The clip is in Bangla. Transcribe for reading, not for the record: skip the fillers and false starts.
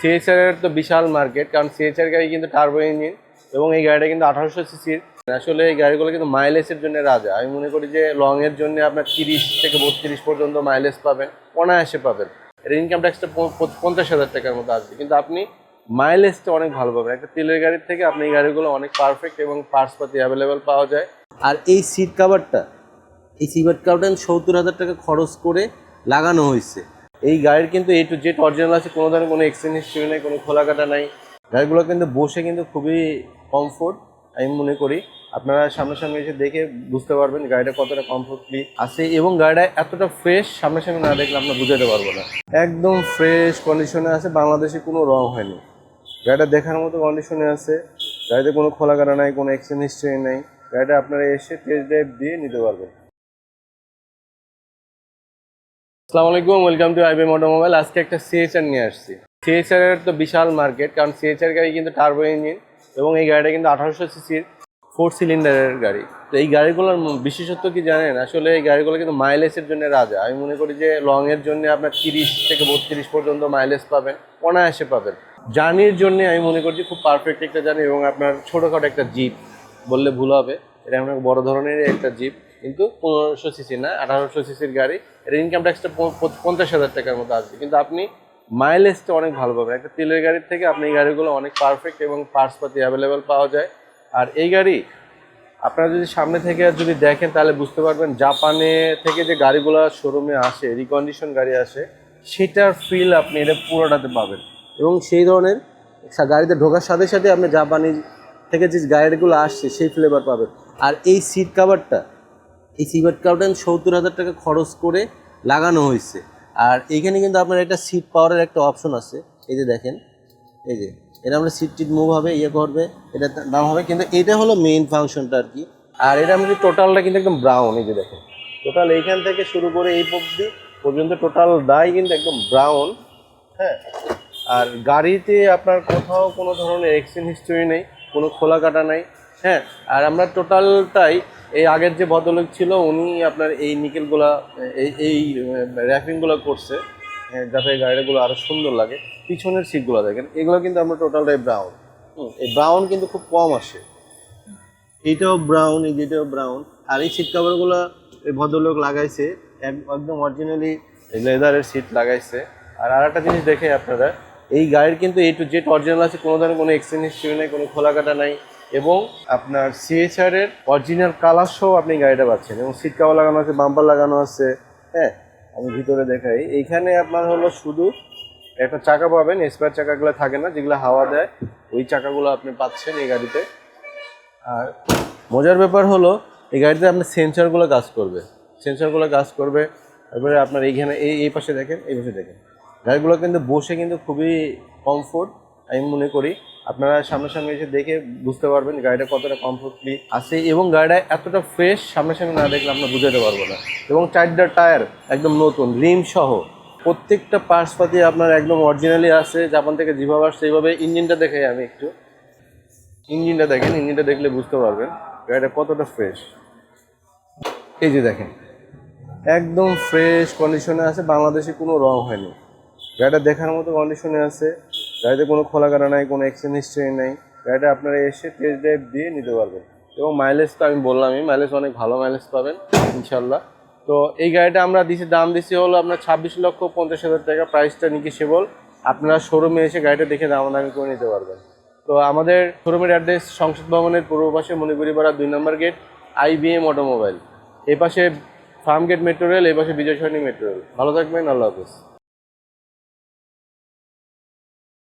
সিএচআর এর তো বিশাল মার্কেট, কারণ সিএচআর গাড়ি কিন্তু টার্বো ইঞ্জিন এবং এই গাড়িটা কিন্তু 1800 সিসির। আসলে এই গাড়িগুলো কিন্তু মাইলেজের জন্য রাজা। আমি মনে করি যে লং এর জন্য আপনার 30 থেকে 32 পর্যন্ত মাইলেজ পাবেন, অনায়াসে পাবেন। এর ইনকাম ট্যাক্সটা 50,000 টাকার মতো আসবে, কিন্তু আপনি মাইলেজটা অনেক ভালো পাবেন। একটা তেলের গাড়ির থেকে আপনি এই গাড়িগুলো অনেক পারফেক্ট এবং পার্টসপাতি অ্যাভেলেবেল পাওয়া যায়। আর এই সিট কাভারটা 70,000 টাকা খরচ করে লাগানো হয়েছে। এই গাড়ির কিন্তু A to Z অরিজিনাল আছে, কোনো ধরনের কোনো এক্সচেঞ্জ হিস্ট্রি নেই, কোনো খোলাকাটা নাই। গাড়িগুলো কিন্তু বসে কিন্তু খুবই কমফোর্ট। আমি মনে করি আপনারা সামনাসামনি এসে দেখে বুঝতে পারবেন গাড়িটা কতটা কমফোর্টলি আছে, এবং গাড়িটা এতটা ফ্রেশ সামনাসামনি না দেখলে আমরা বুঝাতে পারবো না। একদম ফ্রেশ কন্ডিশনে আছে, বাংলাদেশে কোনো রং হয়নি। গাড়িটা দেখার মতো কন্ডিশনে আছে, গাড়িতে কোনো খোলাকাটা নাই, কোনো এক্সচেঞ্জ হিস্ট্রি নেই। গাড়িটা আপনারা এসে টেস্ট ড্রাইভ দিয়ে নিতে পারবেন। আসসালামু আলাইকুম, ওয়েলকাম টু আইবিএম অটোমোবাইল। আজকে একটা সিএচআর নিয়ে আসছি। সিএচআর এর তো বিশাল মার্কেট, কারণ সিএচআর গাড়ি কিন্তু টার্বো ইঞ্জিন এবং এই গাড়িটা কিন্তু 1800 সিসির 4 সিলিন্ডারের গাড়ি। তো এই গাড়িগুলোর বিশেষত্ব কি জানেন? আসলে এই গাড়িগুলো কিন্তু মাইলেজের জন্য রাজা। আমি মনে করি যে লং এর জন্য আপনার 30 থেকে 32 পর্যন্ত মাইলেজ পাবেন, অনায়াসে পাবেন। জার্নির জন্য আমি মনে করছি খুব পারফেক্ট একটা জার্নি। এবং আপনার ছোটোখাটো একটা জিপ বললে ভুল হবে, এটা অনেক বড় ধরনের একটা জিপ, কিন্তু 1500 সিসি না, 1800 সিসির গাড়ি। এর ইনকাম ট্যাক্সটা 50,000 টাকার মতো আসবে, কিন্তু আপনি মাইলেজটা অনেক ভালো পাবেন। একটা তেলের গাড়ির থেকে আপনি এই গাড়িগুলো অনেক পারফেক্ট এবং পার্টসপাতি অ্যাভেলেবেল পাওয়া যায়। আর এই গাড়ি আপনারা যদি সামনে থেকে যদি দেখেন তাহলে বুঝতে পারবেন, জাপানে থেকে যে গাড়িগুলো শোরুমে আসে, রিকন্ডিশন গাড়ি আসে, সেটার ফিল আপনি এটা পুরোটাতে পাবেন। এবং সেই ধরনের গাড়িতে ঢোকার সাথে সাথে আপনি জাপানি থেকে যে গাড়িগুলো আসছে সেই ফ্লেভার পাবেন। আর এই সিট কাভারটা 70,000 টাকা খরচ করে লাগানো হয়েছে। আর এইখানে কিন্তু আপনার একটা সিট পাওয়ারের একটা অপশন আছে। এই যে দেখেন, এই যে এটা আমরা সিট টিট মুভ হবে, ইয়ে করবে, এটা দাম হবে, কিন্তু এটা হলো মেইন ফাংশনটা আর কি। আর এটা আমাদের টোটালটা কিন্তু একদম ব্রাউন। এই যে দেখেন, টোটাল এইখান থেকে শুরু করে এই পর্যন্ত টোটাল ডাই কিন্তু একদম ব্রাউন। হ্যাঁ, আর গাড়িতে আপনার কোথাও কোনো ধরনের এক্সচেঞ্জ হিস্টরি নেই, কোনো খোলা কাটা নাই। হ্যাঁ, আর আমরা টোটালটাই এই আগের যে ভদ্রলোক ছিল উনি আপনার এই নিকেলগুলা এই র্যাপিংগুলো করছে, যাতে গাড়িগুলো আরও সুন্দর লাগে। পিছনের সিটগুলো দেখেন, এগুলো কিন্তু আমরা টোটালটাই ব্রাউন। এই ব্রাউন কিন্তু খুব কম আসে। এইটাও ব্রাউন, এই যেটাও ব্রাউন। আর এই সিট কাভারগুলো এই ভদ্রলোক লাগাইছে একদম অরিজিনালি লেদারের সিট লাগাইছে। আর একটা জিনিস দেখে আপনারা, এই গাড়ির কিন্তু A to Z অরিজিনাল আছে, কোনো ধরনের কোনো এক্সচেঞ্জ হিস্ট্রি নেই, কোনো খোলাকাটা নাই। এবং আপনার সিএচআর এর অরিজিনাল কালার সহ আপনি গাড়িটা পাচ্ছেন, এবং সিট কাভার লাগানো আছে, বাম্পার লাগানো আছে। হ্যাঁ, আমি ভিতরে দেখাই। এইখানে আপনার হলো শুধু একটা চাকা পাবেন, স্পেয়ার চাকাগুলো থাকে না, যেগুলো হাওয়া দেয়, ওই চাকাগুলো আপনি পাচ্ছেন এই গাড়িতে। আর মজার ব্যাপার হলো এই গাড়িতে আপনার সেন্সরগুলো কাজ করবে। তারপরে আপনার এইখানে এই পাশে দেখেন, এই পাশে দেখেন, গাড়িগুলো কিন্তু বসে কিন্তু খুবই কমফোর্ট। আমি মনে করি আপনারা সামনাসামনি এসে দেখে বুঝতে পারবেন গাড়িটা কতটা কমফোর্টলি আছে, এবং গাড়িটা এতটা ফ্রেশ সামনাসামনি না দেখলে আমরা বুঝাতে পারবো না। এবং চারটা টায়ার একদম নতুন, রিম সহ প্রত্যেকটা পার্টসপাতি আপনার একদম অরিজিনালি আছে, জাপান থেকে যেভাবে আসছে এইভাবে। ইঞ্জিনটা দেখে আমি একটু, ইঞ্জিনটা দেখেন, ইঞ্জিনটা দেখলে বুঝতে পারবেন গাড়িটা কতটা ফ্রেশ। এই যে দেখেন, একদম ফ্রেশ কন্ডিশনে আছে, বাংলাদেশে কোনো রং হয়নি। গাড়িটা দেখার মতো কন্ডিশনে আছে, গাড়িতে কোনো খোলাকাটা নাই, কোনো এক্সচেঞ্জ হিস্ট্রি নেই। গাড়িটা আপনারা এসে টেস্ট ড্রাইভ দিয়ে নিতে পারবেন। এবং মাইলেজ তো আমি বললামই, মাইলেজ অনেক ভালো মাইলেজ পাবেন ইনশাল্লাহ। তো এই গাড়িটা আমরা দাম দিচ্ছি হলো আপনার 26,50,000 টাকা। প্রাইসটা নিকেশেবল, আপনারা শোরুমে এসে গাড়িটা দেখে দামাদামি করে নিতে পারবেন। তো আমাদের শোরুমের অ্যাড্রেস সংসদ ভবনের পূর্ব পাশে, মণিপুরিপাড়া 2 নম্বর গেট, আইবিএম অটোমোবাইল। এই পাশে ফার্ম গেট মেট্রো রেল, এই পাশে বিজয় সরণি মেট্রো রেল। ভালো থাকবেন, আল্লাহ হাফেজ।